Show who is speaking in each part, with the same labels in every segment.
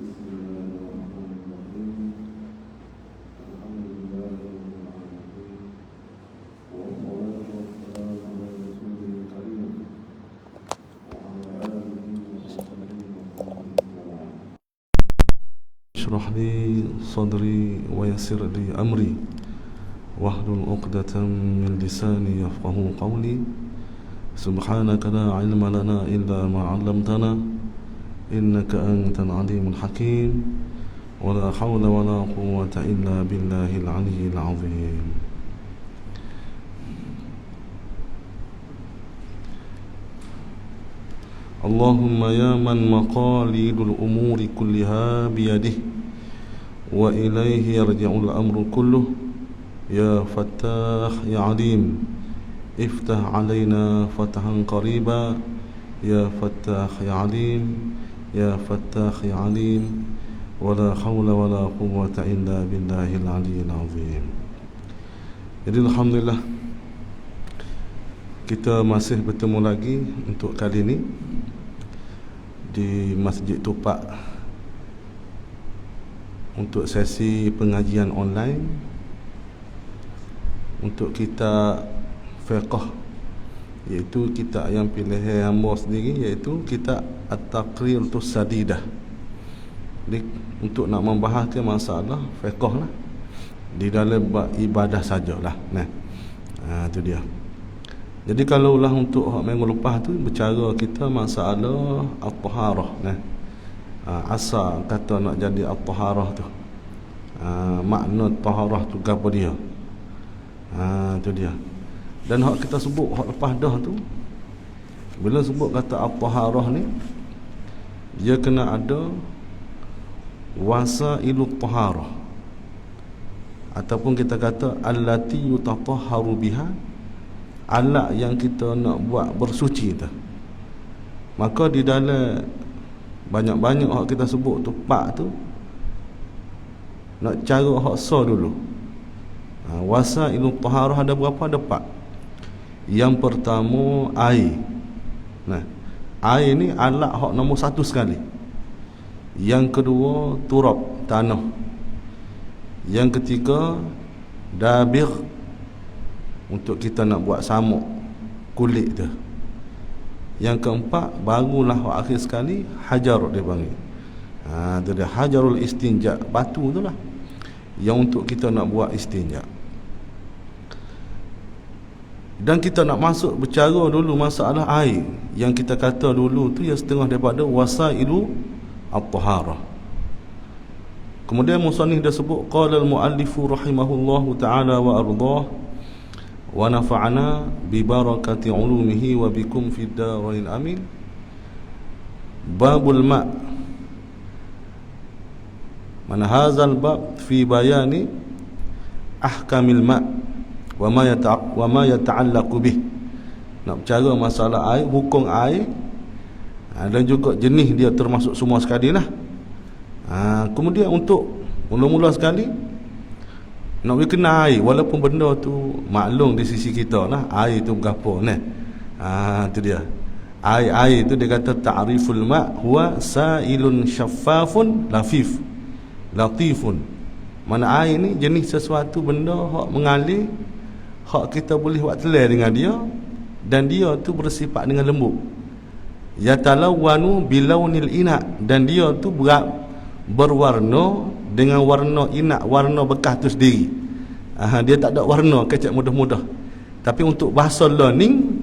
Speaker 1: بسم الله الرحمن الرحيم. الحمد لله رب العالمين، والصلاة والسلام على رسوله الكريم وعلى آله وصحبه وسلم. اشرح لي صدري ويسر لي أمري واحلل عقدة من لساني يفقهوا قولي. سبحانك لا علم لنا إلا ما علمتنا إنك أنت العليم الحكيم. ولا حول ولا قوة إلا بالله العلي العظيم. اللهم يا من مقاليد الأمور كلها بيده وإليه يرجع الأمر كله، يا فتاح يا عليم افتح علينا فتحا قريبا، يا فتاح يا عليم يا فتاح يا عليم. ولا حول ولا قوة إلا بالله العلي العظيم. Jadi alhamdulillah kita masih bertemu lagi untuk kali ini di Masjid Tupak untuk sesi pengajian online untuk kita fiqh, iaitu kitab yang pilihan hamba sendiri, iaitu kitab At-Taqrirus Sadidah. Jadi untuk nak membahaskan masalah fiqh lah di dalam ibadah sajalah. Itu dia. Jadi kalau ulah untuk minggu lepas tu bercara kita masalah at-taharah. Asal kata nak jadi at-taharah tu, makna taharah tu apa dia? Itu dia. Dan hak kita sebut hak lepas dah tu, bila sebut kata at-taharah ni, dia kena ada wasailut taharah, ataupun kita kata allati yutatahharu biha, alat yang kita nak buat bersuci tu. Maka di dalam banyak-banyak hak kita sebut tu, pak tu nak cara hak so dulu. Wasailut taharah ada berapa? Ada 4. Yang pertama air. Air ni alat hak nombor 1 sekali. Yang kedua turab, tanah. Yang ketiga dabir, untuk kita nak buat samuk kulit tu. Yang keempat barulah hak akhir sekali hajar dia panggil. Tu dia hajarul istinja, batu tu lah yang untuk kita nak buat istinja. Dan kita nak masuk bercara dulu masalah air, yang kita kata dulu tu yang setengah daripada wasailu at-taharah. Kemudian musannif dah sebut, qala al-muallifu rahimahullahu ta'ala wa ardah wa nafa'ana bi barakati ulumihi wa bikum fid darain amin. Babul ma', mana hazal bab fi bayani ahkamil ma' wa ma yata'allaqu bih. Nak bercara masalah air, hukum air, dan juga jenis dia termasuk semua sekali lah. Kemudian untuk mula-mula sekali nak boleh kena air, walaupun benda tu maklum di sisi kita lah, air tu berapa ni. Tu dia. Air tu dia kata ta'riful ma' huwa sa'ilun syaffafun latifun. Mana air ni jenis sesuatu benda hak mengalir, hak kita boleh buat telai dengan dia, dan dia tu bersifat dengan lembut. Yatalawwanu bilaunil ina, dan dia tu berwarna dengan warna inak, warna bekas tu sendiri. Dia tak ada warna kecak mudah-mudah. Tapi untuk bahasa learning,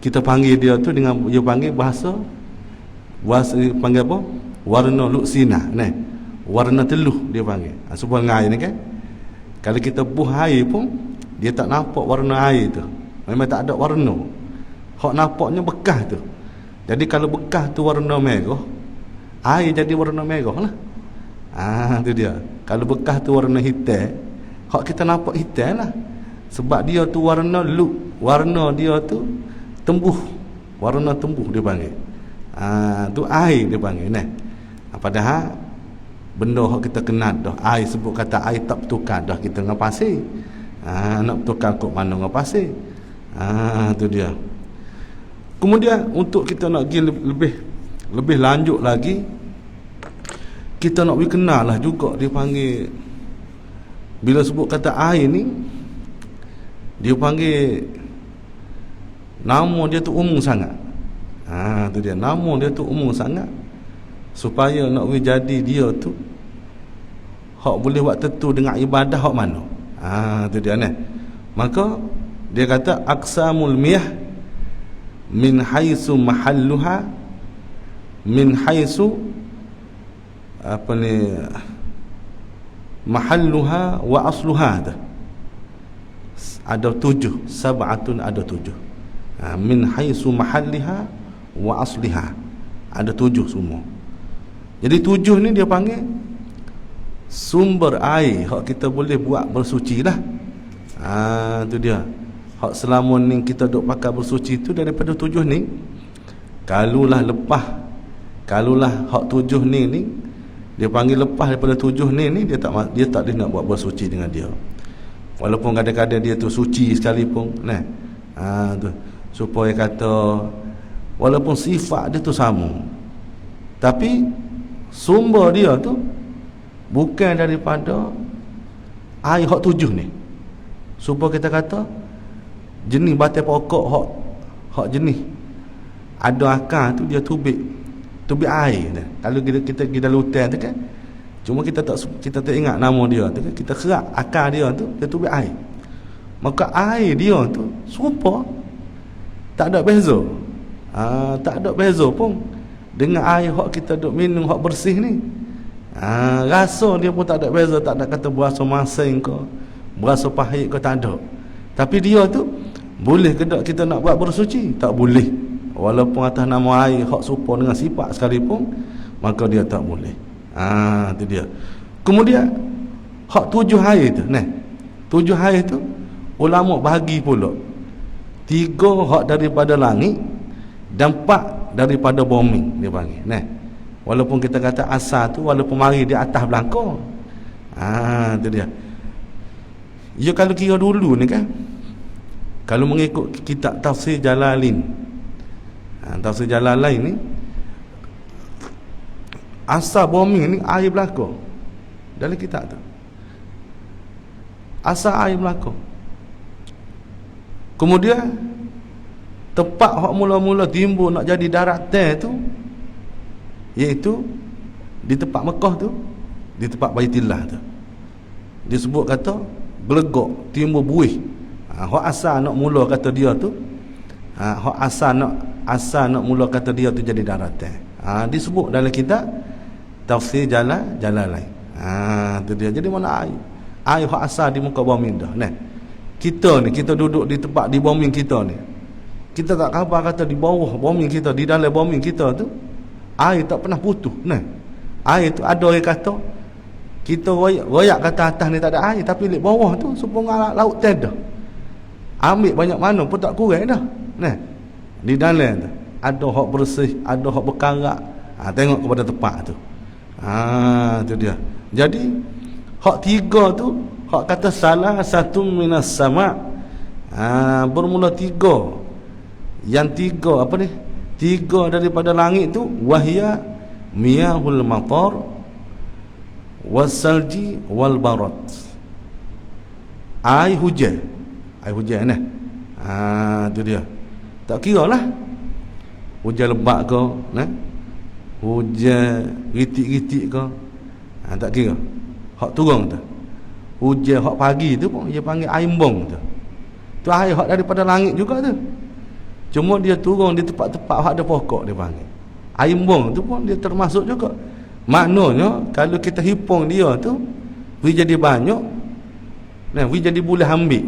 Speaker 1: kita panggil dia tu dengan, dia panggil bahasa panggil apa? Warna luksina. Warna teluh dia panggil. Sebuah air ni kan, kalau kita buh air pun dia tak nampak warna air tu, memang tak ada warna. Hak nampaknya bekas tu. Jadi kalau bekas tu warna merah, air jadi warna merah lah. Tu dia. Kalau bekas tu warna hitam, hak kita nampak hitam lah, sebab dia tu warna warna dia tu tembuh, warna tembuh dia panggil. Tu air dia panggil. Padahal benda hak kita kenal dah, air sebut kata air tak bertukar dah kita dengan pasir. Nak bertukar kok mana dengan pasir. Tu dia. Kemudian untuk kita nak pergi lebih lanjut lagi, kita nak pergi kenal lah juga. Dia panggil, bila sebut kata air ni, dia panggil nama dia tu umum sangat. Tu dia, nama dia tu umum sangat, supaya nak pergi jadi dia tu hak boleh buat tentu dengan ibadah hak mana. Tu dia ni. Maka dia kata aqsamul miyah min haitsu mahalluha, min haitsu apa ni, mahalluha wa asluha. Ada 7, sab'atun, ada 7. Min haitsu mahalliha wa asliha, ada 7 semua. Jadi 7 ni dia panggil sumber air hak kita boleh buat bersuci lah. Tu dia. Hak selama ni kita duk pakai bersuci tu daripada 7 ni. Kalulah lepas, kalulah hak 7 ni dia panggil lepas daripada 7 ni dia tak boleh nak buat bersuci dengan dia. Walaupun kadang-kadang dia tu suci sekalipun, nah. Tu supaya kata walaupun sifat dia tu sama, tapi sumber dia tu bukan daripada air hak 7 ni. Supaya kita kata jenis batai pokok hak jenis ada akar tu dia tubik air dah. Kalau kita dalam hutan tu kan, cuma kita tak ingat nama dia tu kan, kita kerak akar dia tu, dia tubik air. Maka air dia tu serupa, tak ada beza. Tak ada beza pun dengan air hak kita duk minum hak bersih ni. Rasa dia pun tak ada beza, tak ada kata berasa masin ke, berasa pahit ke, tak ada. Tapi dia tu boleh ke tak kita nak buat bersuci? Tak boleh. Walaupun atas nama air hak serupa dengan sifat sekalipun, maka dia tak boleh. Itu dia. Kemudian hak 7 air tu, 7 air tu ulama bagi pula 3 hak daripada langit dan 4 daripada bumi, dia panggil. Walaupun kita kata asal tu, walaupun mari di atas belangko. Itu dia. Ya, kalau kira dulu ni kan, kalau mengikut kitab Tafsir Jalalain, Tafsir Jalalain ni, asal bumi ni air belaka. Dalam kitab tu asal air belaka. Kemudian tempat hak mula-mula timbul nak jadi daratan tu, iaitu di tempat Mekah tu, di tempat Baitillah tu. Disebut kata gelegok, timbul buih. Hak asal nak mula kata dia tu, hak asal nak mula kata dia tu jadi daratan. Disebut dalam kitab Tafsir Jalalain. Tu dia. Jadi mana air hak asal di muka bumi dah. Kita duduk di tempat di bumi kita ni, kita tak khabar kata di bawah bumi kita, di dalam bumi kita tu air tak pernah putus. Air tu ada orang kata kita royak kata atas ni tak ada air, tapi di bawah tu sepunga laut tiada. Ambil banyak mana pun tak kurang dah. Di dalam tu ada hak bersih, ada hak berkarat. Tengok kepada tempat tu. Itu dia. Jadi hak 3 tu, hak kata salah satu minas sama, bermula 3. Yang 3 apa ni? 3 daripada langit tu wahya miyahul matar wasalji wal barat. Air hujan. Air hujan ni. Tu dia. Tak kira lah hujan lebat ke, hujan ritik-ritik ke, tak kira. Hak turun tu, hujan hak pagi tu pun dia panggil air embong tu. Tu air hak daripada langit juga tu. Cuma dia turun di tempat-tempat hak ada pokok, dia panggil air embong tu pun dia termasuk juga. Maknanya kalau kita himpun dia tu, we jadi banyak, we jadi boleh ambil.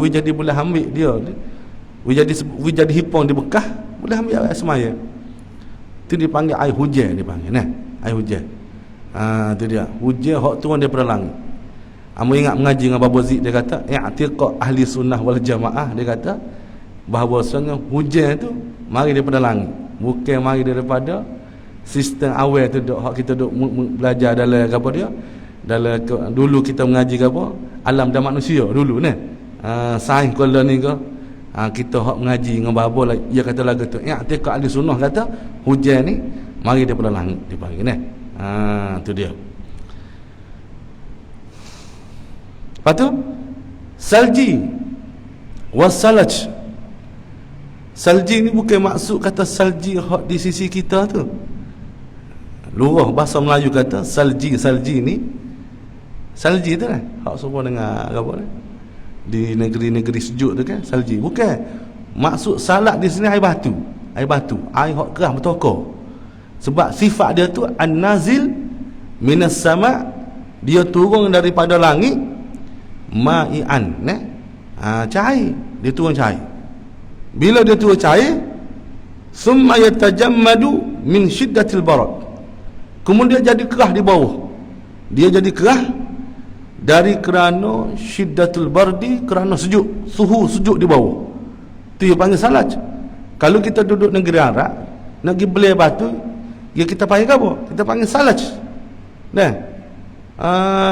Speaker 1: We jadi boleh ambil dia. We jadi himpun di Mekah, boleh ambil air semaya. Tu dipanggil air hujan, dia panggil air hujan. Tu dia. Hujan hak turun daripada langit. Amu ingat mengaji dengan Babu Zik, dia kata i'tiqad ahli sunnah wal jamaah, dia kata bahawasanya hujan tu mari daripada langit, bukan mari daripada sistem awal tu hak kita duk belajar dalam apa dia, dalam dulu kita mengaji apa alam dan manusia dulu sains koloni ke, kita hak mengaji dengan Babu lah, dia kata lagu tu i'tiqad ahli sunnah, kata hujan ni mari daripada langit, dipanggil Tu dia. Lepas tu salji wasalaj. Salji ni bukan maksud kata salji hak di sisi kita tu. Lurah bahasa Melayu kata salji ni. Salji tu kan hak semua dengar apa ni? Di negeri-negeri sejuk tu kan salji. Bukan. Maksud salat di sini air batu. Air hak keras bertokar. Sebab sifat dia tu an-nazil minas sama, dia turun daripada langit, ma'ian, cair. Dia turun cair. Bila dia turun cair, summa yatajammadu min syiddatil barad. Kemudian dia jadi kerah di bawah. Dia jadi kerah dari kerana syiddatul bardi, kerana sejuk, suhu sejuk di bawah. Tu dia panggil salaj. Kalau kita duduk negeri Arab, nak pergi beli batu, ya kita panggil apa? Kita panggil salaj.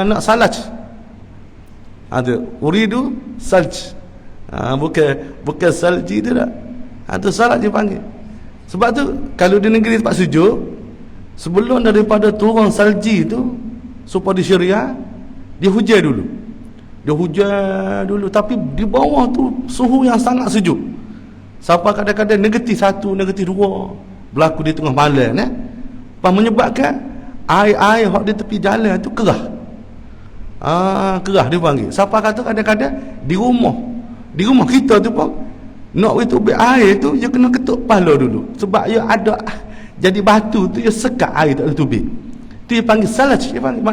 Speaker 1: Nak salaj. Ada uridu salj. Bukan salji tu tak. Tu salaj dia panggil. Sebab tu kalau di negeri tempat sejuk, sebelum daripada turun salji tu supaya di Syria, dia hujan dulu. Tapi di bawah tu suhu yang sangat sejuk. Sampai kadang-kadang -1, -2 berlaku di tengah malam menyebabkan air hak di tepi jalan tu kerah. Kerah dia panggil. Siapa kata kadang-kadang di rumah kita tu pun nak itu ambil air tu, dia kena ketuk kepala dulu. Sebab dia ada jadi batu tu, dia sekat air tak boleh tubik. Tu dia panggil salaj. Dia panggil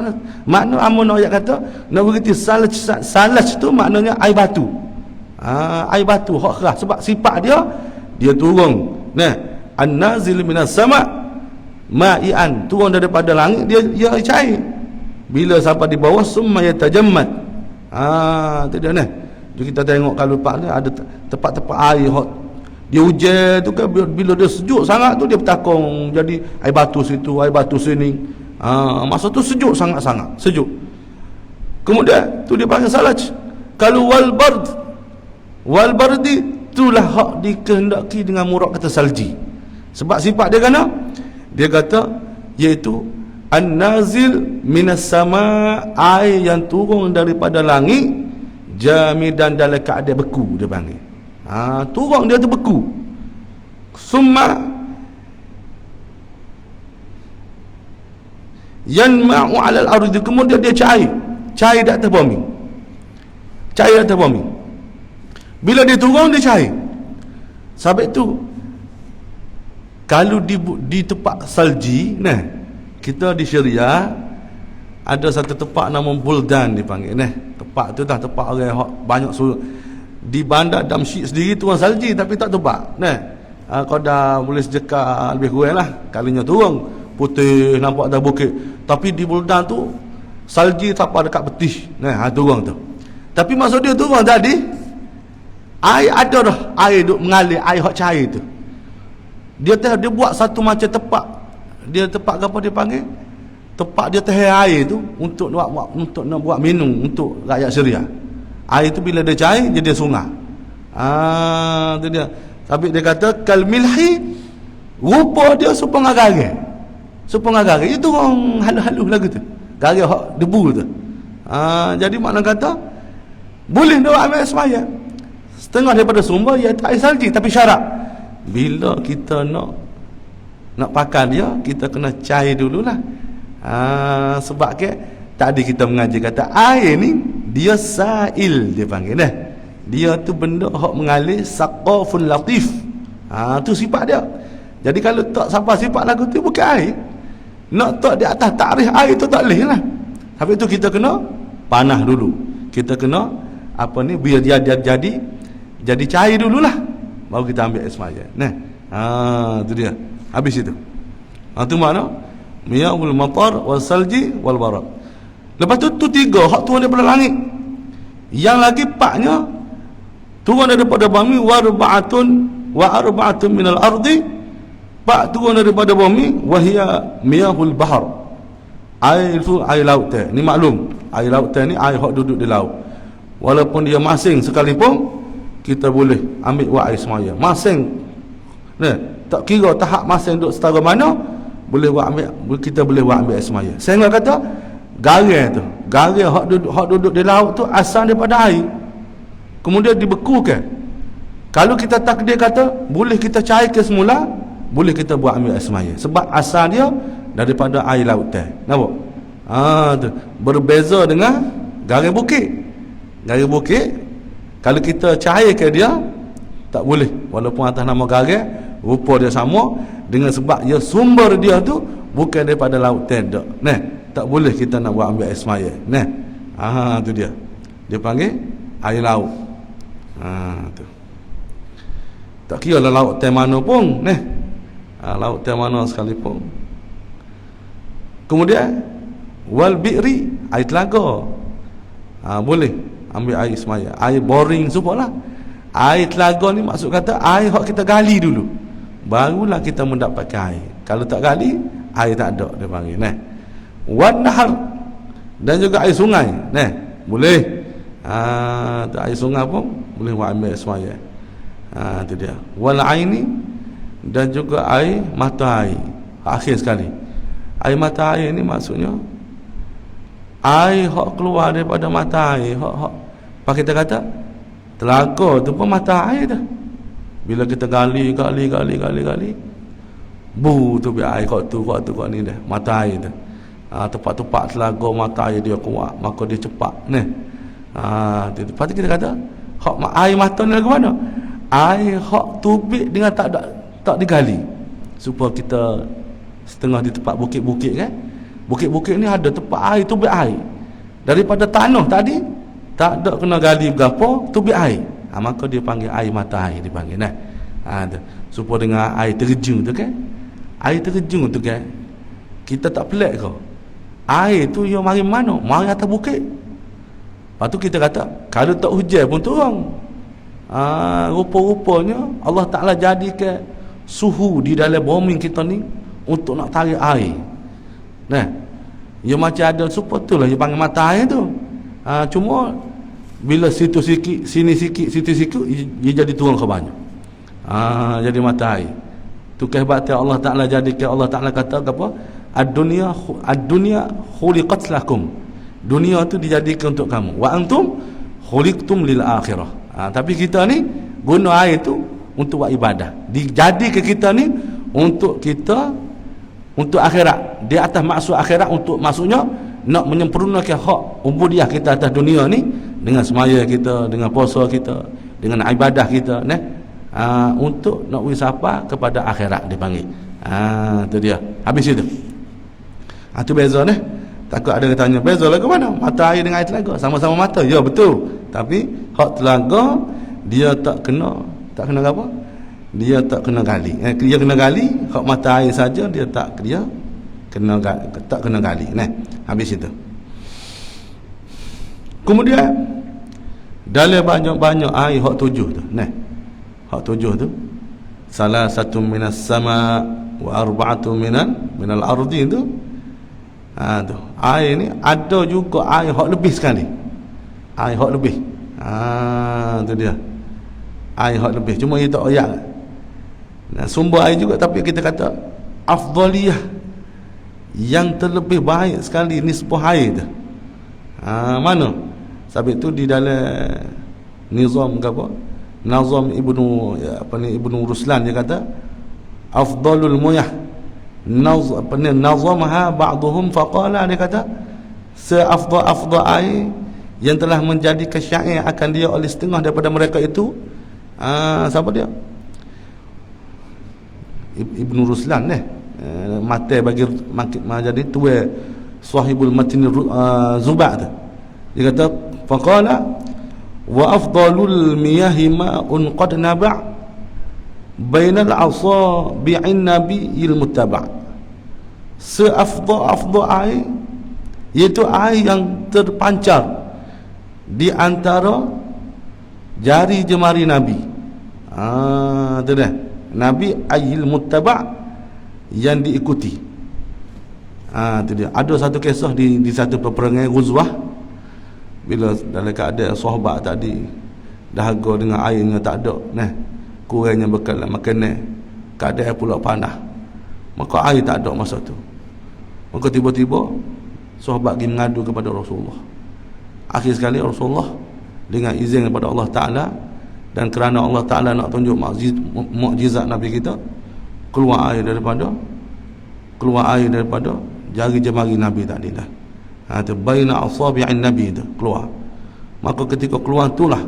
Speaker 1: makna amun ayat kata nak berarti salaj tu maknanya air batu. Air batu hak keras. Sebab sifat dia turun. An-nazil minas sama, ma'ian, turun daripada langit, dia cair. Bila sampai di bawah summa yatajammad. Tu dia Jadi kita tengok kalau lepas ni ada tempat-tempat air hot, dia hujan tu kan, bila dia sejuk sangat tu dia bertakung jadi air batu situ, air batu sini. Masa tu sejuk sangat-sangat, sejuk. Kemudian tu dia panggil salaj. Kalau wal bardi itulah hak dikehendaki dengan murad kata salji. Sebab sifat dia kena, dia kata iaitu an-nazil minas sama, air yang turun daripada langit, jamidan dalam keadaan beku dia panggil. Turun dia tu beku. Summa yanma'u 'ala al-ardh, kemudian dia cair di atas bumi. Cair di atas bumi. Bila dia turun dia cair. Sebab itu kalau di tempat salji, kita di Syria ada satu tempat nama Buldan dipanggil. Tempat tu tempat orang banyak di bandar Damsyik sendiri turun salji tapi tak tempat. Kau dah boleh sejeka lebih kurang lah. Kalinya turun putih nampak dah bukit. Tapi di Buldan tu salji sampai dekat betis. Turun tu. Tapi maksud dia turun tadi, air ada dah, air duk mengalir, air hak cair tu. Dia buat satu macam tempat. Dia tempat apa dia panggil? Tempat dia tahan air tu untuk nak buat minum untuk rakyat Syria. Air tu bila dia cair jadi sungai. Tu dia. Tapi dia kata kal milhi, rupa dia supaya gagal. Itu orang halus-halus lagu tu. Gagal hak debu tu. Jadi makna kata boleh nak ambil semaya. Setengah daripada sumber iaitu air salji, tapi syarat bila kita nak pakai dia, kita kena cair dululah. Sebab ke tadi kita mengaji kata air ni dia sail dia panggil dia tu benda hak mengalir, saqafun latif. Tu sifat dia. Jadi kalau tak sampai sifat lagu tu bukan air, nak tak di atas takrif air tu tak boleh lah. Tapi tu kita kena panah dulu, kita kena biar dia jadi cair dululah, baru kita ambil air semaya. Tu dia. Habis itu. Tu makna miyahul matar wal salji wal barad. Lepas tu tiga hak turun daripada langit. Yang lagi empatnya turun daripada bumi, wa arba'atun minal ardi, empat turun daripada bumi, wahia miyahul bahar. Air itu air laut. Ni maklum, air laut ni air hak duduk di laut. Walaupun dia masing sekalipun, kita boleh ambil buat air semaya. Masing tak kira tahap masing duduk setara mana, boleh buat ambil, kita boleh buat ambil air semaya. Saya nak kata garam tu, garam hak duduk di laut tu asal daripada air, kemudian dibekukan. Kalau kita takdir kata boleh kita cairkan semula, boleh kita buat ambil air semaya, sebab asal dia daripada air lautan. Nampak? Tu berbeza dengan garam bukit. Garam bukit kalau kita cairkan dia tak boleh, walaupun atas nama garam, rupa dia sama, dengan sebab dia sumber dia tu bukan daripada lautan dak. Nah, tak boleh kita nak buat ambil air semaya. Nah. Tu dia. Dia panggil air laut. Tu. Tak kira lah lautan mana pun, nah. Lautan mana sekalipun. Kemudian wal bi'ri, air telaga. Boleh ambil air semaya. Air boring supalah. Air telaga ni maksud kata air hak kita gali dulu, barulah kita mendapatkan air. Kalau tak gali, air tak ada, dia panggil. Nah. Wan nahar, dan juga air sungai. Nah, boleh. Air sungai pun boleh buat ambil semaya. Itu dia. Wal aini, dan juga air mata air. Akhir sekali. Air mata air ni maksudnya air hak keluar daripada mata air, hak kita kata telaga tu pun mata air dah. Bila kita gali bu tu biar air kau tu ni dah, mata air tu. Tempat-tempat telaga mata air dia kuat, maka dia cepat ni. Lepas tu kita kata hak air mata ni lagu mana? Air hak tubik dengan tak digali. Supaya kita setengah di tempat bukit-bukit kan. Bukit-bukit ni ada tempat air, tubik air. Daripada tanah tadi tak ada kena gali berapa, tubik air. Maka dia panggil air mata air, dia panggil nah. Supaya dengan air terjun tu kan. Air terjun tu kan, kita tak pelik ke? Air tu yang mari mana? Mari atas bukit. Lepas tu kita kata kalau tak hujan pun turun. Rupa-rupanya Allah Ta'ala jadikan suhu di dalam bumi kita ni untuk nak tarik air. Nah, dia macam ada supaya tu lah dia panggil mata air tu. Cuma bila situ sikit, sini sikit, situ sikit, dia jadi turun ke banyak. Jadi mata air. Tu kehebatan Allah Ta'ala jadikan. Allah Ta'ala kata apa? Ad-dunya khuliqat lakum. Dunia tu dijadikan untuk kamu. Wa antum khuliqtum lil akhirah. Tapi kita ni guna air tu untuk buat ibadah. Dijadikan kita ni untuk kita, untuk akhirat. Di atas maksud akhirat, untuk maksudnya nak menyempurnakan hak ubudiah kita atas dunia ni dengan semaya kita, dengan puasa kita, dengan ibadah kita, nah. Untuk nak wisapa kepada akhirat dipanggil. Tu dia. Habis itu. Tu beza ni. Takut ada yang tanya, beza lagu mana? Mata air dengan air telaga. Sama-sama mata. Ya betul. Tapi hak telaga dia tak kena apa? Dia tak kena gali. Dia kena gali. Hak mata air saja dia tak kena gali. Nah, habis itu. Kemudian dalam banyak-banyak air hak 7 tu. Nah. Hak 7 tu salah satu minas sama wa arba'atu minal ardi tu. Tu air ni ada juga air hak lebih sekali. Air hak lebih. Tu dia. Air hak lebih. Cuma dia tak ayat. Sumber air juga, tapi kita kata afdaliyah, yang terlebih baik sekali nisbah air tu. Mana? Sebab itu di dalam nizam ke apa? Nazam Ibnu Ruslan dia kata afdalul muyah nazamha ba'dhum faqala, dia kata seafdal air yang telah menjadi syair akan dia oleh setengah daripada mereka itu. Siapa dia? Ibnu Ruslan mata bagi jadi tua sahibul matn Zuba' tu. Dia kata faqala wa afdalul miyahi ma'un qad naba' bainal asabi'in nabiyil muttaba'. Seafdal air iaitu air yang terpancar di antara jari jemari Nabi. Tu dah. Nabi ayil muttaba', yang diikuti. Tu dia. Ada satu kisah di satu peperangan Ghuzwah, bila dalam keadaan sahabat tadi dahaga dengan airnya tak ada, kurangnya bekal makanan, keadaan pula panas, Maka air tak ada masa tu. Maka tiba-tiba sahabat pergi mengadu kepada Rasulullah. Akhir sekali Rasulullah dengan izin daripada Allah Ta'ala, dan kerana Allah Ta'ala nak tunjuk mukjizat Nabi kita, keluar air daripada jari jemari Nabi tadi dah. Tu baina asabi'in Nabi tu keluar. Maka ketika keluar itulah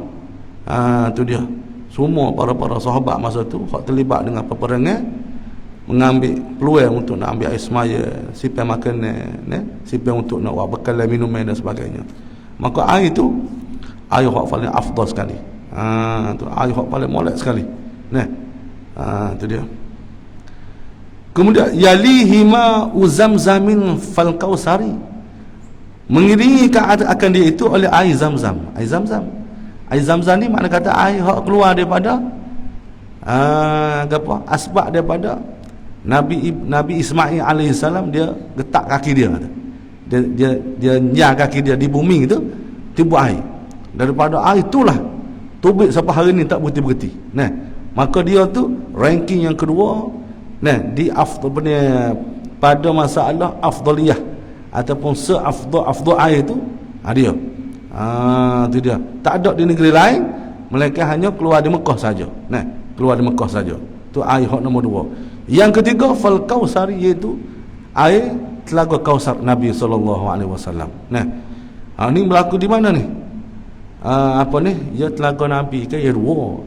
Speaker 1: tu dia semua para sahabat masa tu hak terlibat dengan peperangan mengambil peluang untuk nak ambil air semaya, sipai makanan, sipai untuk nak buat bekal minuman dan sebagainya. Maka air tu air hak paling afdal sekali. Tu air hak paling molek sekali. Tu dia. Kemudian yalihima uzamzamin fal kausari, mengiringi akan dia itu oleh air Zamzam. Air Zamzam ni makna kata air hak keluar daripada asbab daripada Nabi Ismail alaihissalam. Dia letak kaki dia nyar kaki dia di bumi tu, tiba air. Daripada air itulah tubik sampai hari ni tak berhenti-berhenti. Maka dia tu ranking yang kedua di pada masalah afdaliyah ataupun seafdal air tu dia. Tu dia. Tak ada di negeri lain, melainkan hanya keluar di Mekah saja. Keluar di Mekah saja. Tu air hak nombor 2. Yang ketiga fal kausari, iaitu air telaga Kausar Nabi SAW. Ni berlaku di mana ni? Ya telaga Nabi ke ya dua.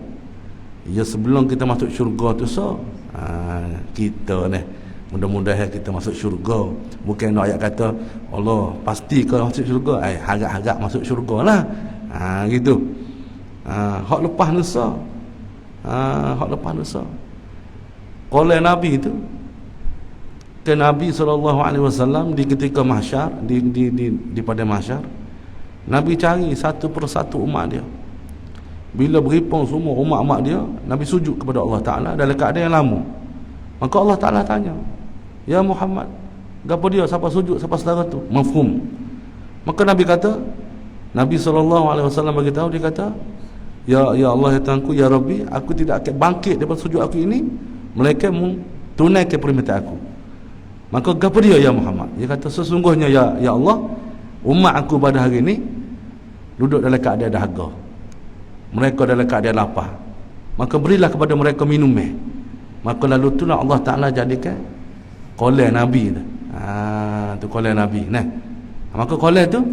Speaker 1: Ya sebelum kita masuk syurga tu kita mudah-mudahan kita masuk syurga. Bukan ayat kata Allah pasti kau masuk syurga, harap-harap masuk syurga lah. Gitu. Hak lepas nusa. Oleh Nabi itu ke Nabi SAW di ketika mahsyar, di pada mahsyar, Nabi cari satu persatu umat dia. Bila berhimpun semua umat-umat dia, Nabi sujud kepada Allah Ta'ala dalam keadaan yang lama. Maka Allah Ta'ala tanya, ya Muhammad, gapo dia siapa sujud siapa saudara tu? Mafhum. Maka Nabi kata, Nabi SAW beritahu, dia kata, ya Allah ya Tuhanku, ya Rabbi, aku tidak akan bangkit daripada sujud aku ini melainkan tunaikan permintaan aku. Maka gapo dia ya Muhammad? Dia kata, sesungguhnya ya Allah, umat aku pada hari ini duduk dalam keadaan dahaga, mereka dalam keadaan lapar, maka berilah kepada mereka minum. Maka lalu itulah Allah Ta'ala jadikan kolai Nabi tu. Tu kolai Nabi. Maka kolai tu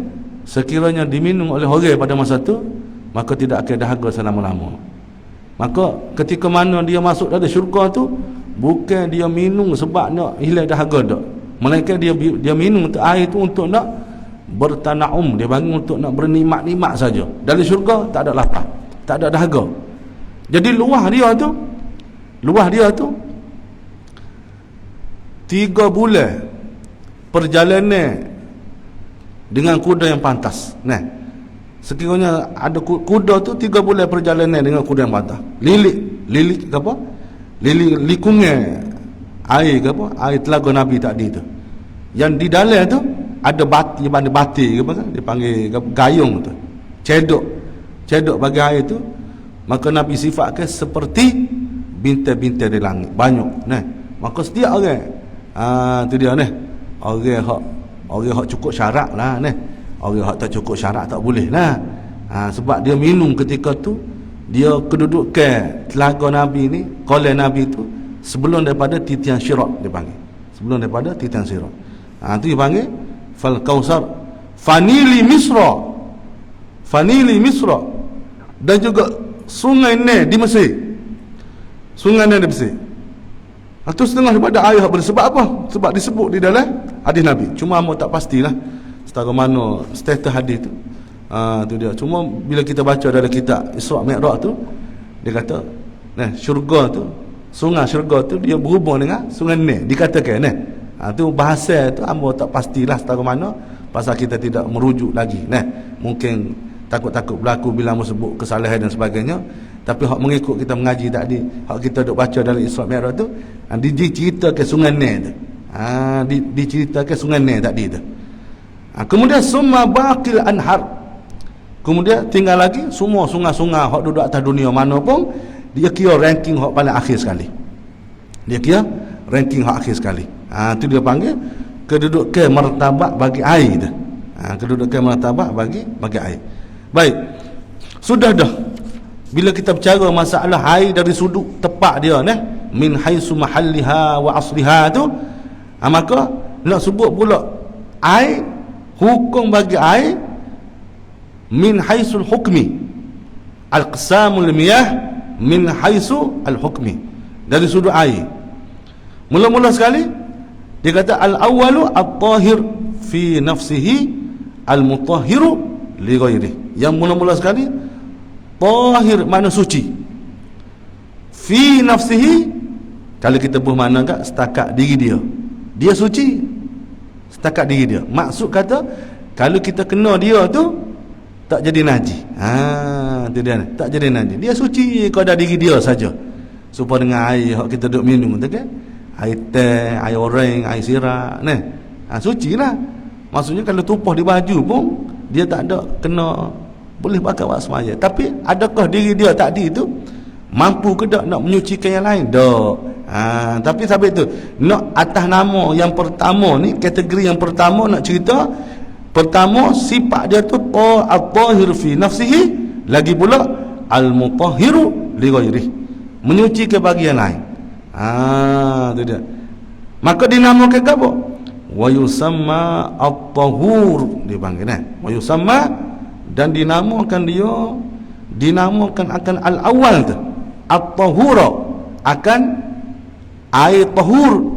Speaker 1: sekiranya diminum oleh orang pada masa tu, maka tidak akan dahaga selama-lama. Maka ketika mana dia masuk dalam syurga tu, bukan dia minum sebab nak hilang dahaga tak, melainkan dia minum air tu untuk nak bertanaum, dia bangun untuk nak bernikmat-nikmat saja. Dalam syurga tak ada lapar, tak ada dahaga. Jadi luah dia tu 3 bulan perjalanan dengan kuda yang pantas. Sekiranya ada kuda tu 3 bulan perjalanan dengan kuda yang pantas. Lilik apa? Likungan air ke apa? Air telaga Nabi tadi tu. Yang di dalam tu ada bati ke apa kan? Dipanggil gayung tu. Cedok bagi air tu. Maka Nabi sifatkan seperti bintang-bintang di langit, banyak. Maka setiap orang tu dia orang hak cukup syarat lah. Orang hak tak cukup syarat tak boleh lah. Sebab dia minum ketika tu, dia kedudukan telaga Nabi ni, kolai Nabi tu sebelum daripada titian syirat, dia panggil. Sebelum daripada titian syirat. Tu dia panggil fal kausar fanili misra, dan juga sungai Nil di Mesir. Sungai Nil di Mesir. Itu setengah daripada air hak sebab apa? Sebab disebut di dalam hadis Nabi. Cuma amat tak pastilah setara mana status hadis tu. Tu dia. Cuma bila kita baca dalam kitab Isra' Mi'raj tu, dia kata syurga tu, sungai syurga tu dia berhubung dengan sungai Nil, dikatakan tu bahasa tu amat tak pastilah setara mana, pasal kita tidak merujuk lagi. Mungkin takut-takut berlaku bila sebut kesalahan dan sebagainya. Tapi hak mengikut kita mengaji tadi, hak kita duk baca dalam Isra' Mi'raj tu, diceritakan sungai Nil tu. Diceritakan sungai Nil tadi tu. Kemudian summa baqil anhar. Kemudian tinggal lagi semua sungai-sungai hak duduk atas dunia mana pun, dia kira ranking hak paling akhir sekali. Dia kira ranking hak akhir sekali. Tu dia panggil kedudukan martabat bagi air tu. Kedudukan martabat bagi air. Baik. Sudah dah. Bila kita bercara masalah air dari sudut tepat dia min haisu mahalliha wa asliha tu, maka nak sebut pula air, hukum bagi air min haisul hukmi, al-qsamul miyah min haisu al-hukmi, dari sudut air. Mula-mula sekali dia kata al-awwalu at-tahir fi nafsihi al-mutahhiru li ghairihi. Yang mula-mula sekali tahir makna suci. Fi nafsihi, kalau kita bermakna kat setakat diri dia, dia suci setakat diri dia. Maksud kata kalau kita kena dia tu tak jadi najis. Tu dia, tak jadi najis. Dia suci kepada diri dia saja. Supaya dengan air yang kita duk minum tu kan, air teh, air oreng, air sirap suci lah. Maksudnya kalau tumpah di baju pun dia tak ada kena, boleh pakai buat semaya. Tapi adakah diri dia tadi tu mampu ke tak nak menyucikan yang lain? Tak. Tapi sampai tu nak atas nama yang pertama ni, kategori yang pertama nak cerita, pertama sifat dia tu at-tahir fi nafsihi, lagi pula al-mutahhiru li ghairihi, menyucikan bagi yang lain. Tu dia. Maka dinamakan apa? Wa yusamma at-tahur, dipanggil wa yusamma, dan dinamakan akan al-awwal tu at-tahura, akan air tahur.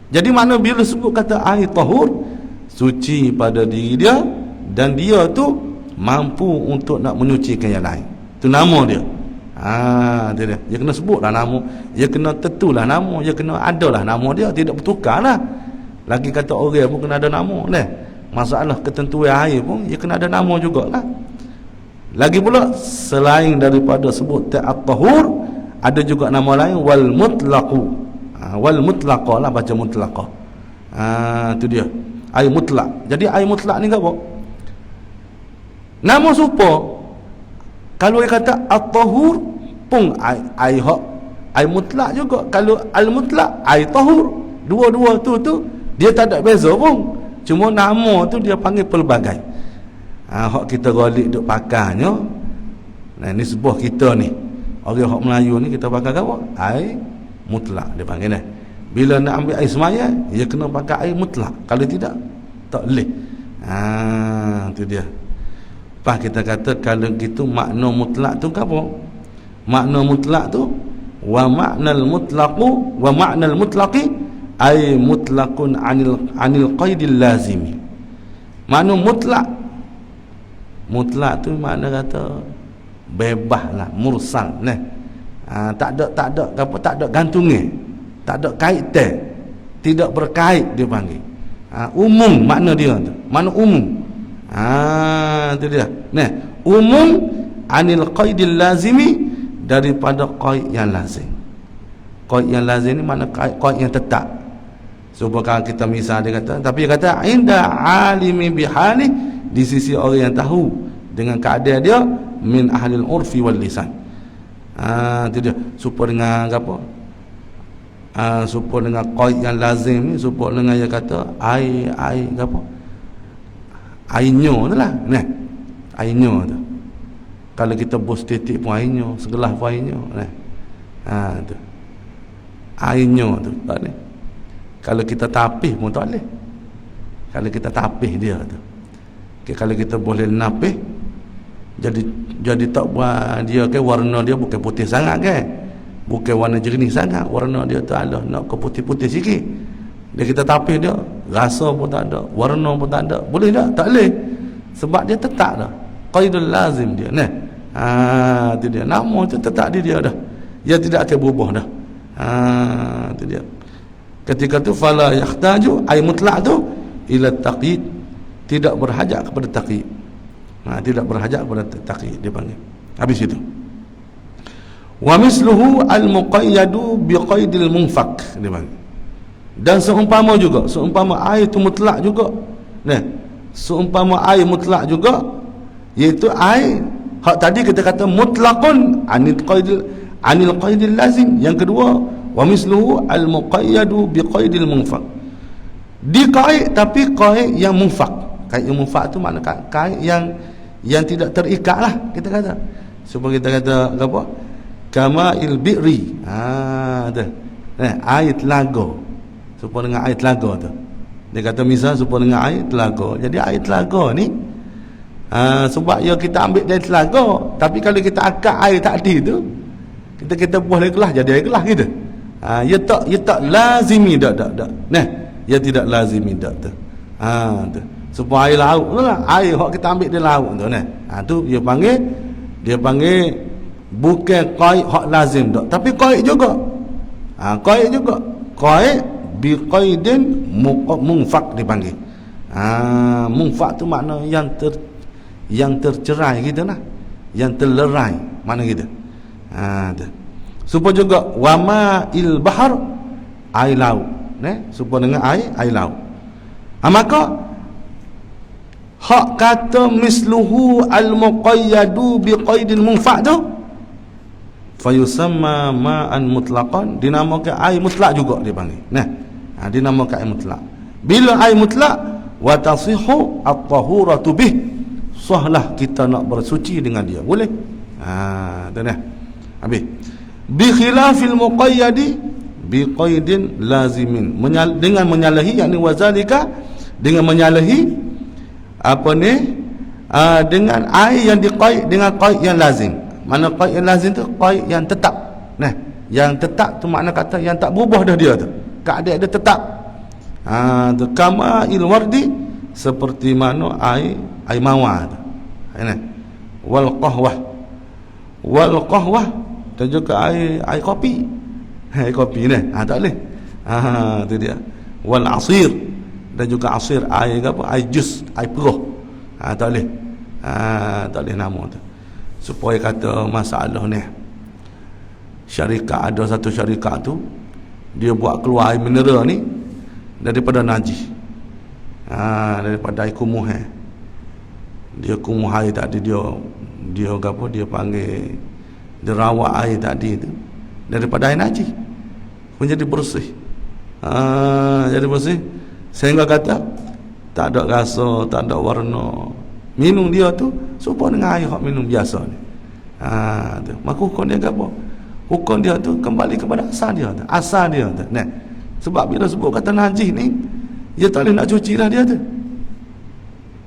Speaker 1: Jadi makna bila sebut kata air tahur, suci pada diri dia, dan dia tu mampu untuk nak menyucikan yang lain. Tu nama dia. Dia kena sebutlah nama, dia kena tentulah nama, dia kena adalah nama dia, tidak bertukarlah. Lagi kata orang pun kena ada nama masalah ketentuan air pun dia kena ada nama jugalah. Lagi pula selain daripada sebut at-tahur, ada juga nama lain wal mutlaqu. Wal mutlaqa lah, baca mutlaqa. Tu dia air mutlak. Jadi air mutlak ni apa? Nama serupa. Kalau dia kata at-tahur pun air mutlak juga. Kalau al-mutlak air tahur, dua-dua tu dia tak ada beza pun. Cuma nama tu dia panggil pelbagai. Hak kita galik duk pakainya. Ni sebuah kita ni. Orang hak Melayu ni kita pakai apa? Air mutlak dia panggil Bila nak ambil air semaya, dia kena pakai air mutlak. Kalau tidak, tak boleh. Tu dia. Lepas kita kata kalau gitu makna mutlak tu apa? Makna mutlak tu wa ma'nal mutlaqu wa ma'nal mutlaqi ay mutlaqun anil qaidil lazimi. Makna mutlak tu makna kata bebaslah, mursal tak ada gantungnya, tak ada kaitan, tidak berkait dia panggil. Umum makna dia tu, makna umum. Tu dia. Umum anil qaidil lazimi, daripada qaid yang lazim. Qaid yang lazim ni makna qaid yang tetap. Supaya kalau kita misal dia kata, tapi dia kata inda alimi bihali, di sisi orang yang tahu dengan keadaan dia, min ahlil urfi wal lisan. Itu dia. Supaya dengan apa? Supaya dengan qaid yang lazim ni, supaya dengan dia kata air apa? Airnya tu lah. Airnya tu. Kalau kita bos titik pun airnya, segelas pun airnya. Tu. Airnya tu. Tak boleh. Kalau kita tapih pun tak boleh. Kalau kita tapih dia tu. Kalau kita boleh napih, jadi tak buat dia warna dia bukan putih sangat bukan warna jernih sangat, warna dia tu adalah nak ke putih-putih sikit. Dia kita tapih dia, rasa pun tak ada, warna pun tak ada. Boleh tak? Tak boleh. Sebab dia tetap dah. Qaidul lazim dia. Itu dia. Nama tu tetap di dia dah. Dia tidak akan berubah dah. Itu dia. Ketika tu fala yahtaju ay mutlaq tu ila taqyid, tidak berhajat kepada taqyid. Tidak berhajat kepada taqyid dia panggil. Habis itu. Wa misluhu al-muqayyadu biqaidil munfaq dia panggil. Dan seumpama juga, seumpama air itu mutlak juga. Seumpama air mutlak juga, iaitu air hak tadi kita kata mutlaqun anil qaidil lazim. Yang kedua, Wa misluhu al-muqayyadu biqaidil munfaq. Diqaid tapi qaid yang munfaq. Qaid yang munfaq tu makna qaid yang tidak terikat lah kita kata. Supaya kita kata apa? Kama'il bi'ri. Tu. Air telaga. Supaya dengan air telaga tu. Dia kata misal supaya dengan air telaga. Jadi air telaga ni sebab ya kita ambil dari telaga, tapi kalau kita akak air takdi tu, kita buah dari kelas jadi air kelas gitu. Ya tak lazimi dak. Nah, ya tidak lazimi dak tu. Tu. Supaya air laut tu lah, air hak kita ambil dari laut tu nah. Tu dia panggil bukan qaid hak lazim dak, tapi qaid juga. Qaid juga. Qaid bi qaidin munfaq dipanggil. Munfaq tu makna yang tercerai gitu lah, yang terlerai mana gitu. Supaya juga wama il bahar, air laut, supaya dengan air laut. Maka hak kata misluhu al muqayyadu bi qaidil munfa' tu fayusamma ma'an mutlaqan, dinamakan air mutlak juga dipanggil. Dinamakan air mutlak. Bila air mutlak wa tasihhu at-tahuratu bih, sahlah kita nak bersuci dengan dia, boleh. Habis. Bi khilafil muqayyadi bi qaidin lazimin, dengan menyalahi, yakni wazalika, dengan menyalahi apa ni, dengan air yang diqaid dengan qaid yang lazim. Mana qaid yang lazim tu qaid yang tetap. Yang tetap tu makna kata yang tak berubah dah dia tu, keadaan dia tetap. Tu kama il wardi, seperti mana air mawar tu. Wal qahwah dan juga air kopi. Air kopi ni tak boleh. Tu dia. Wal asir, dan juga asir, air apa, air jus, air peruh. Tak boleh. Tak boleh nama tu. Supaya kata masalah ni, syarikat, ada satu syarikat tu dia buat keluar air mineral ni daripada najis, daripada air kumuh. Dia kumuh air tadi, dia apa, dia panggil, dia rawat air tadi tu daripada air najis pun jadi bersih. Jadi bersih sehingga kata tak ada rasa, tak ada warna. Minum dia tu serupa dengan air hak minum biasa ni. Tu. Maka hukum dia apa? Hukum dia tu kembali kepada asal dia tu. Asal dia tu. Sebab bila sebut kata najis ni, dia tak boleh nak cuci lah dia tu.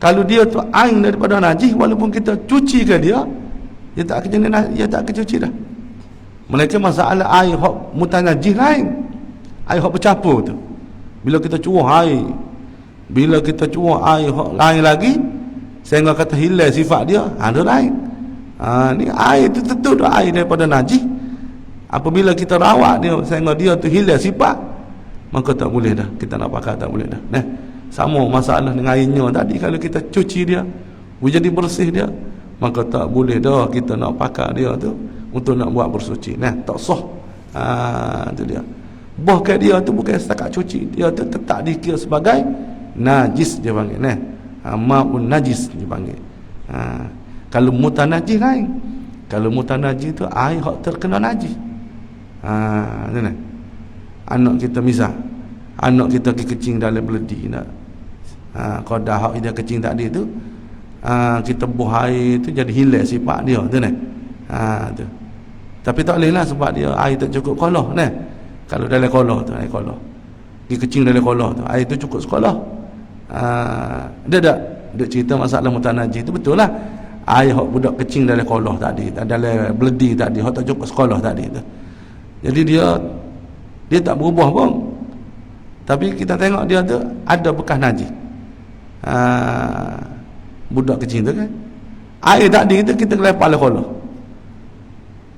Speaker 1: Kalau dia tu air daripada najis, walaupun kita cuci ke dia tak akan cuci dah. Mereka masalah air hak mutanajis lain. Air hak bercampur tu. Bila kita cuah air, hak lain lagi, sehingga kata hilang sifat dia, ada lain. Ni air tu tentu dah air daripada najis. Apabila kita rawat dia sehingga dia tu hilang sifat, maka tak boleh dah, kita nak pakai tak boleh dah. Sama masalah dengan airnya tadi, kalau kita cuci dia jadi bersih dia, maka tak boleh dah kita nak pakai dia tu untuk nak buat bersuci. Tak sah. Tu dia. Bahkan dia tu bukan setakat cuci, dia tu tetap dikira sebagai najis dia panggil. Ma'un najis dia panggil. Kalau mutanajis lain. Kalau mutanajis tu air hak terkena najis. Anak kita misal, anak kita kecing dalam beledi nak, kalau dah hak dia kecing tadi tu, kita buah air tu jadi hilang sifat dia tu tu. Tapi tak boleh lah, sebab dia air tak cukup kolah. Kalau dalam kolah tu, air kolah, dia kecing dalam kolah tu, air tu cukup sekolah. Dia cerita masalah mutanajis tu, betul lah. Air hak budak kecing dalam kolah tadi, dalam beledi tadi, hak tak cukup sekolah tadi tu, jadi dia tak berubah pun. Tapi kita tengok dia tu ada bekas najis. Budak kecil tu kan, air tadi tu kita lepas oleh kolah,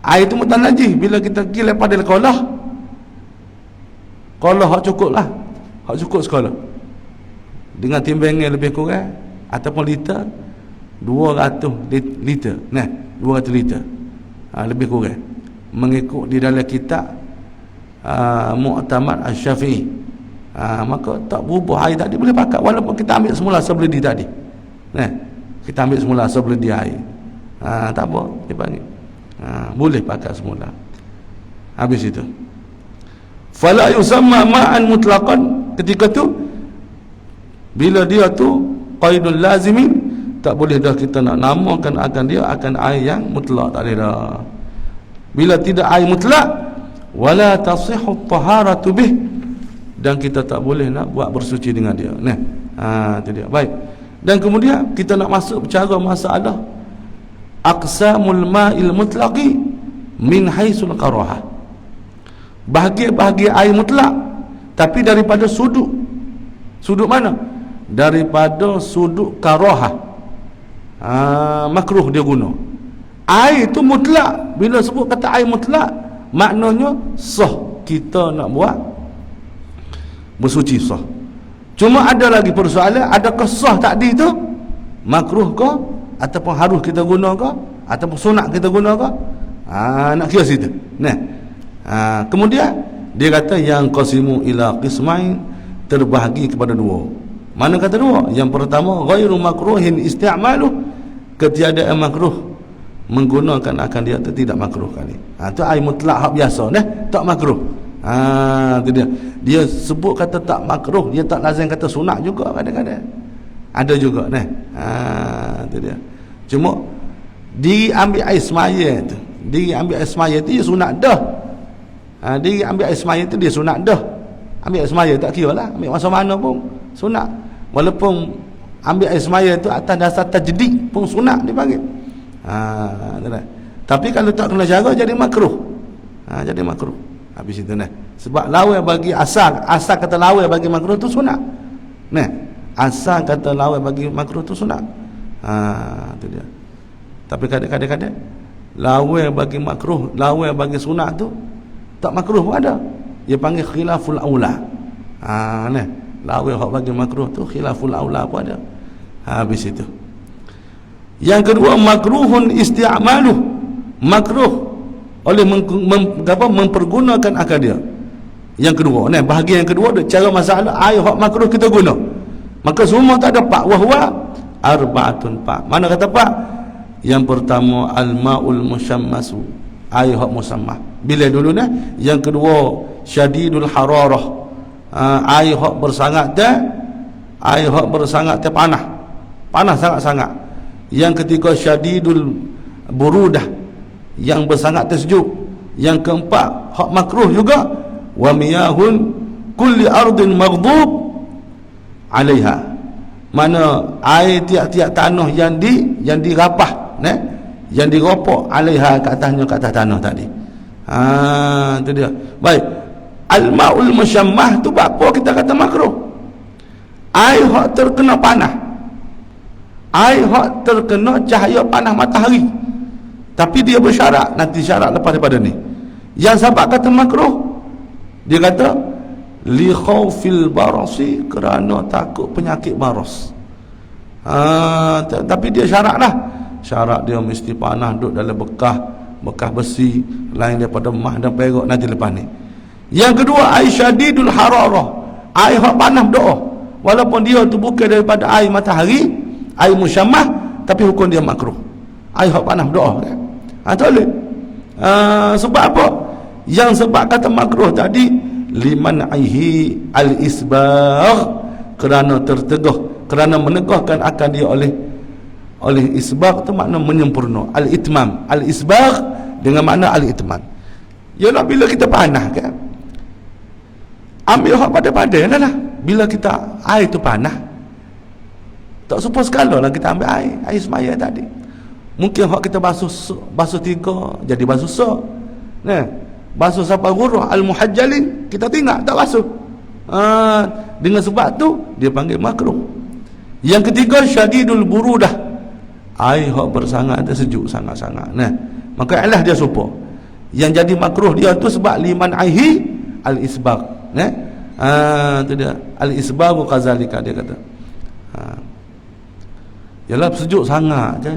Speaker 1: air tu mutan najis. Bila kita pergi lepas dari kolah hak cukup lah, hak cukup sekolah dengan timbangan lebih kurang ataupun liter 200 liter. 200 liter lebih kurang, mengikut di dalam kitab Mu'tamad Asy-Syafi'i. Maka tak berubah, air tadi boleh pakai walaupun kita ambil semula sebeledi tadi. Kita ambil semula sebeledi air, tak apa dia panggil, boleh pakai semula. Habis itu fala yusamma ma'an mutlaqan. Ketika tu bila dia tu qaidul lazimin, tak boleh dah kita nak namakan akan dia akan air yang mutlak, tak boleh dah. Bila tidak air mutlak, wala tasihhu taharatu bih, dan kita tak boleh nak buat bersuci dengan dia. Nah, itu dia. Baik. Dan kemudian kita nak masuk bicara masalah aqsamul ma'il mutlaqi min haisul qarahah. Bahagi-bahagi air mutlak tapi daripada sudut mana? Daripada sudut karahah. Makruh dia guna. Air itu mutlak. Bila sebut kata air mutlak, maknanya sah kita nak buat bersuci, sah. Cuma ada lagi persoalan, adakah sah tadi tu makruh ke ataupun harus kita guna ke ataupun sunat kita guna ke? Nak kira situ. Nah. Kemudian dia kata yang qasimu ila qismain, terbahagi kepada dua. Mana kata dua? Yang pertama ghairu makruhin isti'maluh, ketiadaan makruh menggunakan akan dia tu tidak makruh kali. Tu air mutlak hak biasa nah, tak makruh. Tu dia. Dia sebut kata tak makruh, dia tak lazim kata sunat juga kadang-kadang. Ada juga nah. Tu dia. Cuma diri ambil air semaya tu. Diri ambil air semaya tu dia sunat dah. Diri ambil air semaya tu dia sunat dah. Ambil air semaya tak kira lah, ambil masa mana pun sunat. Walaupun ambil air semaya tu atas dasar tajdid pun sunat dipanggil. Tapi kalau tak kena cara jadi makruh. Jadi makruh. Habis itu nah. Sebab lawai bagi asal kata lawai bagi makruh tu sunat. Nah, asal kata lawai bagi makruh tu sunat. Tu dia. Tapi kadang-kadang lawai bagi makruh, lawai bagi sunat tu tak makruh pun ada. Dia panggil khilaful aula. Nah, lawai hak bagi makruh tu khilaful aula pun ada. Habis itu. Yang kedua makruhun isti'maluh, makruh oleh mempergunakan akal dia. Yang kedua, nah bahagian yang kedua cara masalah air hak makruh kita guna. Maka semua tak ada pak, wahwa arba'atun pak. Mana kata pak? Yang pertama al-ma'ul musyammasu, air hak musammah. Bila dulu nah? Yang kedua syadidul hararah, air hak bersangat dah, air hak bersangat dah panas. Panas sangat-sangat. Yang ketiga syadidul burudah, yang bersangat tersejuk. Yang keempat hak makruh juga wa miyahun kulli ardin maghdub alaiha, mana air tiap-tiap tanah yang dirapah yang diropok alaiha ke atasnya, ke atas tanah tadi. Itu dia. Baik, al-ma'ul musyammah tu apa kita kata makruh? Air hak terkena panas, air hak terkena cahaya panas matahari, tapi dia bersyarat, nanti syarat lepas daripada ni. Yang sahabat kata makruh, dia kata li khaufil barasi, kerana takut penyakit baras. Tapi dia syarat lah, syarat dia mesti panas, duduk dalam bekas besi, lain daripada emas dan perak nanti lepas ni. Yang kedua air syadidul hararah, air hak panas doa, walaupun dia tu bukan daripada air matahari, air musyammah, tapi hukum dia makruh. Air hak panas doa kan? Tak boleh. Sebab apa? Yang sebab kata makruh tadi liman aihi al-isbagh, kerana tertegah, kerana menegahkan akan dia oleh isbagh tu makna menyempurna. Al-itmam, al-isbagh dengan makna al-itmam. Yalah bila kita panas kan, ambil hak pada-pada lah. Bila kita air tu panas, tak supaya sekala lah kita ambil air semaya tadi. Mungkin hak kita basuh tiga jadi basuh sok. Nah, basuh sampai ghurah al-muhajjalin kita tinggal tak basuh. Dengan sebab tu dia panggil makruh. Yang ketiga syadidul burudah, air hak bersangat dia sejuk sangat-sangat. Nah, maka ialah dia serupa. Yang jadi makruh dia tu sebab liman aihi al-isbagh. Nah, tu dia al-isbaghu kazalika dia kata. Yalah sejuk sangat je.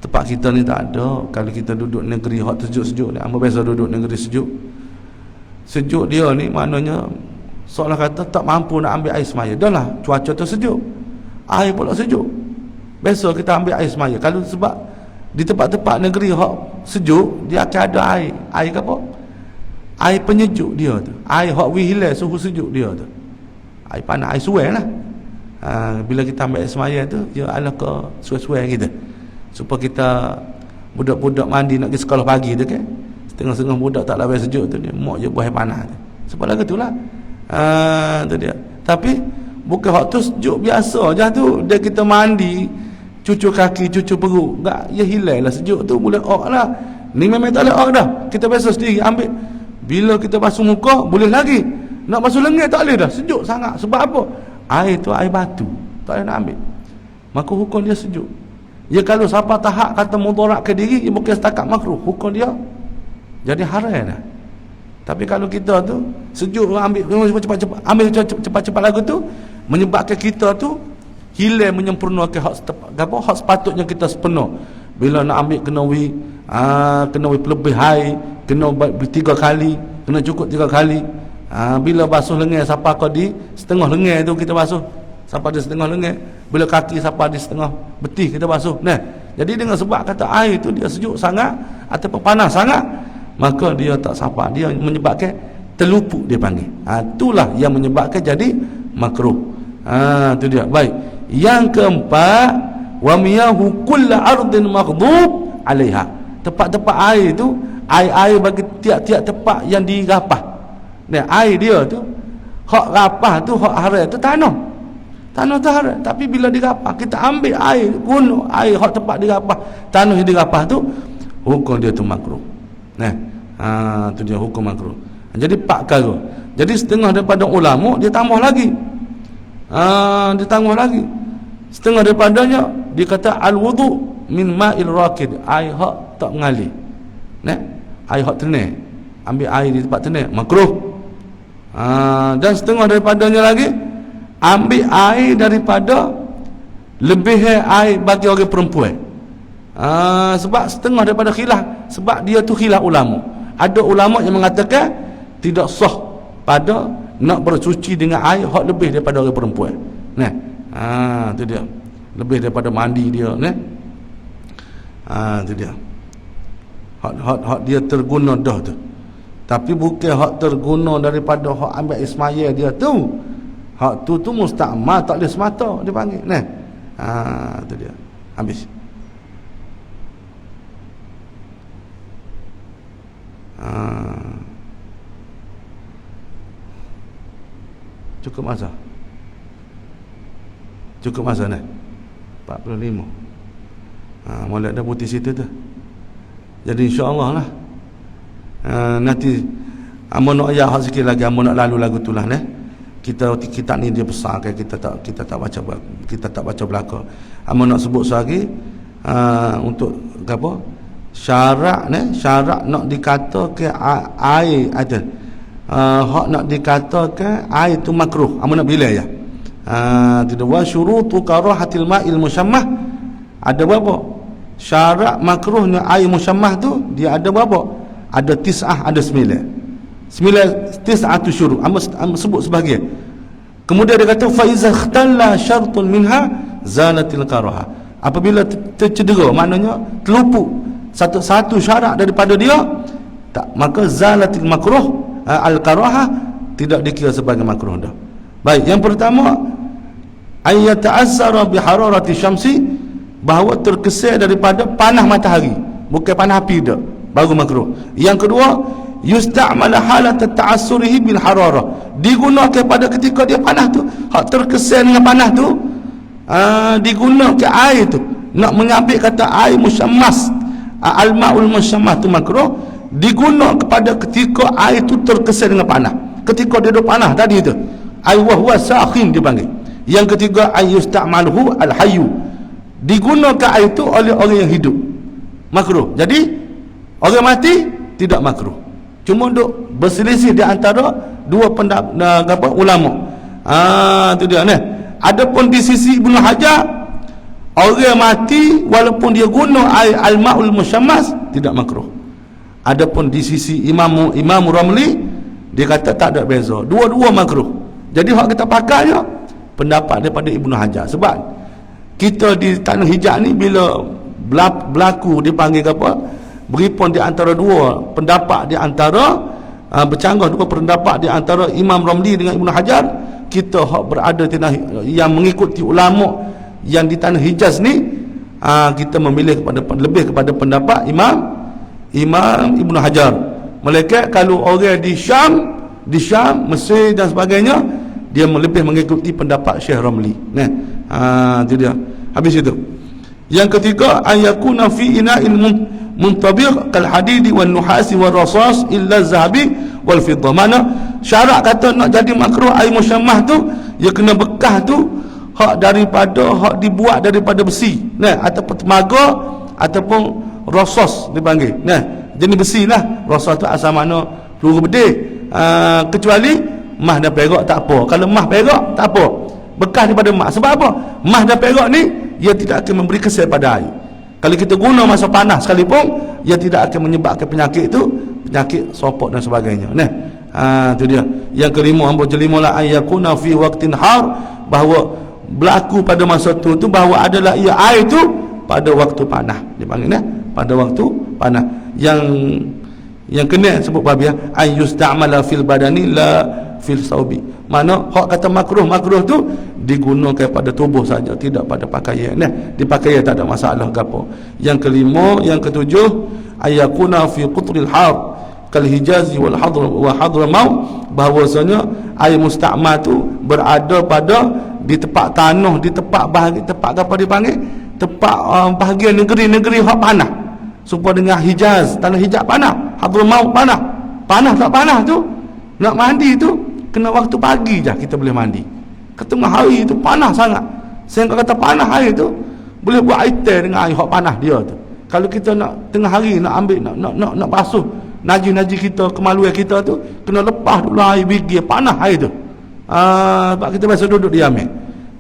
Speaker 1: Tempat kita ni tak ada. Kalau kita duduk negeri hot sejuk-sejuk ni, hamba biasa duduk negeri sejuk. Sejuk dia ni maknanya seolah kata tak mampu nak ambil air semaya. Dah lah cuaca tu sejuk, air pula sejuk. Biasa kita ambil air semaya. Kalau sebab di tempat-tempat negeri hot sejuk, dia akan ada air. Air ke apa? Air penyejuk dia tu, air hak wihilai suhu sejuk dia tu, air panas, air suai lah. Bila kita ambil air semaya tu, dia ala ke suai-suai kita, supaya kita budak-budak mandi nak pergi sekolah pagi tu kan, setengah-setengah budak tak lawan sejuk tu, dia mak je buah air panas tu. Sebab lagu tu lah. Tu dia. Tapi bukan hak tu sejuk biasa je tu, dia kita mandi cucuk kaki, cucuk perut, tak, ya hilang lah sejuk tu, boleh ok lah. Ni memang tak boleh ok dah, kita biasa sendiri ambil. Bila kita basuh muka boleh lagi, nak basuh lengan tak boleh dah, sejuk sangat. Sebab apa? Air tu air batu, tak boleh nak ambil, maka hukum dia sejuk. Ya kalau siapa tahap kata mudarat ke diri, ia bukan setakat makruh, hukum dia jadi haram dah. Tapi kalau kita tu sejuk, ambil cepat-cepat, ambil cepat-cepat lagu tu, menyebabkan kita tu hilang menyempurnakan hak sepatutnya kita sepenuh. Bila nak ambil kena lebih high, kena 3 kali, kena cukup 3 kali. Bila basuh lengan siapa kau di setengah lengan tu kita basuh, siapa di setengah lengan. Bila kaki siapa di setengah betih kita basuh. Nah, jadi dengan sebab kata air tu dia sejuk sangat ataupun panas sangat, maka dia tak sapa, dia menyebabkan terlupuk dia panggil. Itulah yang menyebabkan jadi makruh. Tu dia. Baik. Yang keempat, wa miyahu kullu ardin maghdub 'alaiha. Tempat-tempat air tu, air bagi tiap-tiap tempat yang dirapah. Nah, air dia tu hak rapah tu, hak haram tu tanah. Tanah tu haram, tapi bila dirapah kita ambil air gunung, air hak tempat dirapah, tanah yang dirapah tu hukum dia tu makruh. Nah, tu dia hukum makruh. Jadi 4 perkara. Jadi setengah daripada ulama dia tambah lagi. Dia tambah lagi. Setengah daripadanya dia kata al-wudu min ma'il rakid, air hak tak mengalir. Nah, air hak tenang, ambil air di tempat tenang makruh. Dan setengah daripadanya lagi ambil air daripada lebih air bagi orang perempuan. Sebab setengah daripada khilaf, sebab dia tu khilaf ulama. Ada ulama yang mengatakan tidak sah pada nak bersuci dengan air hak lebih daripada orang perempuan. Nah, tu dia, lebih daripada mandi dia, nah. Tu dia. Hak dia terguna dah tu. Tapi bukan hak terguna daripada hak ambil ismaya dia tu. Hak tu musta'mal, tak boleh semata dia panggil. Nah. Tu dia. Habis. Cukup masa. Cukup masa ni 45. Mulai dah putih situ tu. Jadi insya-Allah lah. Nanti amo nak ayat hak sikit lagi, amo nak lalu lagu tu lah ni. Kita ni dia besar kan, kita tak baca belaka. Amo nak sebut lagi untuk apa? Syarat ni, syarat nak dikatakan air ada. Hak nak dikatakan air tu makruh, amo nak bila ya. Tidak wa syurutu karahatil ma'il musyammah. Ada berapa? Syarat makruhnya air musyammah tu dia ada berapa? Ada 9, ada 9 tis'atu syurut. Amba sebut sebahagian. Kemudian dia kata fa iza ikhtalla syartun minha zalatil karaha. Apabila tercedera, maknanya terluput satu syarat daripada dia, tak, maka zalatil makruh al karaha, tidak dikira sebagai makruh dah. Baik, yang pertama ayat ta'azzara bi hararati syamsi, bahawa terkesan daripada panas matahari, bukan panas api dah, baru makruh. Yang kedua, yusta'mal halat ta'assurihi bil hararah, digunakan pada ketika dia panas tu, hak terkesan dengan panas tu, digunakan air tu, nak mengambil kata air musyammas, al-ma'ul musyammas tu makruh, digunakan kepada ketika air tu terkesan dengan panas, ketika dia duduk panas tadi tu, ay wa huwa sakhin dipanggil. Yang ketiga ayusta'malhu al-hayyu, digunakan air itu oleh orang yang hidup, makruh. Jadi orang mati tidak makruh, cuma duk berselisih di antara dua pendapat ulama. Itu dia ni. Adapun di sisi Ibnu Hajar, orang mati walaupun dia guna air al-ma'ul musyammas tidak makruh. Adapun di sisi Imam Ramli, dia kata tak ada beza, dua-dua makruh. Jadi hak kita pakainya pendapat daripada Ibnu Hajar. Sebab kita di Tanah Hijaz ni bila berlaku dipanggil apa, beripun di antara dua pendapat, di antara bercanggah dua pendapat di antara Imam Ramli dengan Ibnu Hajar. Kita hak berada di tanah yang mengikuti ulama yang di tanah Hijaz ni, kita memilih lebih kepada pendapat Imam Ibnu Hajar. Malaikat kalau orang di Syam, Mesir dan sebagainya, dia lebih mengikuti pendapat Syekh Ramli. Nah, itu dia. Habis itu. Yang ketiga, ayakuna fi ina'il muntabiq kal hadidi wan nuhasi wal rasas illa zahabi wal fiddah. Mana syarat kata nak jadi makruh air musyammah tu, dia kena bekah tu hak dibuat daripada besi, nah, ataupun temaga ataupun rasas dipanggil. Nah, jenis besi lah. Rasas tu asal mana peluru bedil. Kecuali mah dan perak tak apa. Kalau mah perak tak apa, bekas daripada mah. Sebab apa? Mah dan perak ni ia tidak akan memberi kesan pada air. Kalau kita guna masa panas sekalipun, ia tidak akan menyebabkan penyakit itu, penyakit sopok dan sebagainya. Nah, itu dia. Yang kelima, hamba jelima la ayakuna fi waqtin har, bahawa berlaku pada masa tu bahawa adalah ia air tu pada waktu panas. Dipanggil pada waktu panas. Yang kena sebut bahagia ay yusta'mala fil badani la fil saubi. Mana hak kata makruh tu digunakan pada tubuh saja, tidak pada pakaian. Dipakai tak ada masalah gapo. Yang kelima, yang ketujuh, ayakuna fi qutril har kal hijazi wal hadramaut, bahawasanya air musta'mal tu berada pada di tempat tanah, di tempat apa dipanggil, tempat bahagian negeri-negeri hak panah. Supaya dengan Hijaz, tanah Hijaz panah, Hadramaut panah. Panah tak panah tu, nak mandi tu kena waktu pagi je kita boleh mandi. Ketengah hari tu panas sangat. Saya kata panas hari tu boleh buat air teh dengan air hak panas dia tu. Kalau kita nak tengah hari nak ambil nak basuh najis kita, kemaluan kita tu, kena lepas dulu air bigi panas hari tu. Sebab kita biasa duduk diam.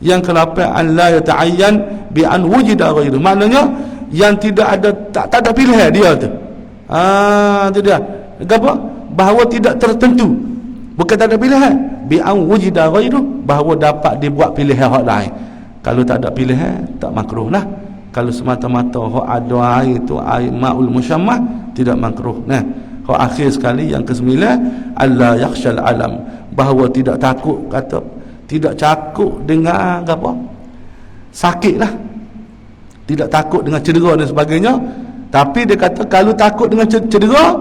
Speaker 1: Yang ke-8, an la yata'ayyan bi an wujida ghairu. Maknanya yang tidak ada tak ada pilihan dia tu. Itu dia. Apa? Bahawa tidak tertentu. Bukan tak ada pilihan. Bi an wujida ghairu, bahawa dapat dibuat pilihan hak lain. Kalau tak ada pilihan, tak makruh lah. Kalau semata-mata hak ada air tu air ma'ul musyammah, tidak makruh. Nah, hak akhir sekali yang ke-9, alla yakhshal alam, bahawa tidak takut, kata tidak takut dengan apa? Sakit lah. Tidak takut dengan cedera dan sebagainya. Tapi dia kata kalau takut dengan cedera,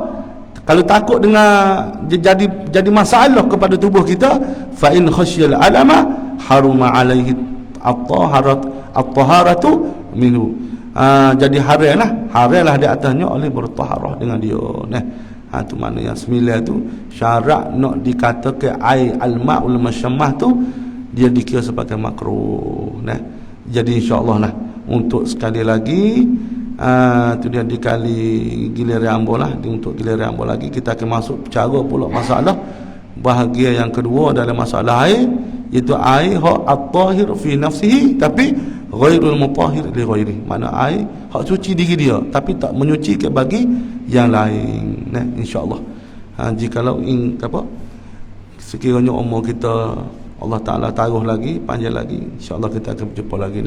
Speaker 1: kalau takut dengan jadi masalah kepada tubuh kita, fa in khasyal alama haruma alaihi at-taharatu minhu. Jadi haramlah di atasnya oleh bertaharah dengan dia. Nah, tu mana yang 9 tu syarat nak dikatakan air al-ma'ul musyammah tu dia dikira sebagai makruh. Nah, jadi insya-Allah lah untuk sekali lagi tu dia dikali giliran ambo lah, untuk giliran ambo lagi kita akan masuk cara pula masalah bahagian yang kedua dalam masalah air, iaitu air hak at-tahir fi nafsihi tapi ghairul mutahhir li ghairi. Mana air hak suci diri dia tapi tak menyucikan bagi yang lain. Nah, insya-Allah. Jikalau apa sekiranya umur kita Allah Ta'ala taruh lagi, panjang lagi, insya-Allah kita akan berjumpa lagi.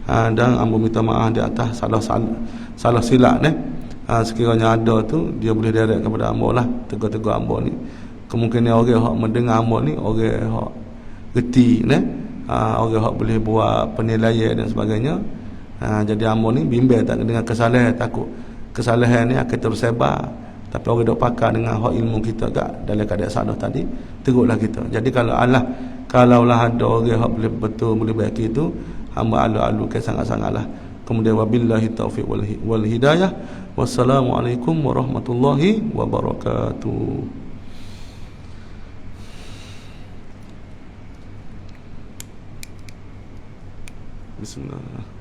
Speaker 1: Dan ambo minta maaf di atas salah silap sekiranya ada tu dia boleh direct kepada ambo lah, tegur-tegur ambo ni. Kemungkinan orang hak mendengar ambo ni orang hak reti orang hak boleh buat penilaian dan sebagainya. Jadi ambo ni bimbang tak dengan kesalahan, takut kesalahan ni akan tersebar. Tapi orang dok pakar dengan hak ilmu kita gak dalam keadaan salah tadi, teruklah kita. Jadi kalaulah ada orang hak boleh betul boleh baik itu, hamba alu-alu ke sangat-sangatlah. Kemudian wabillahi taufiq wal hidayah. Wassalamualaikum warahmatullahi wabarakatuh. Bismillah.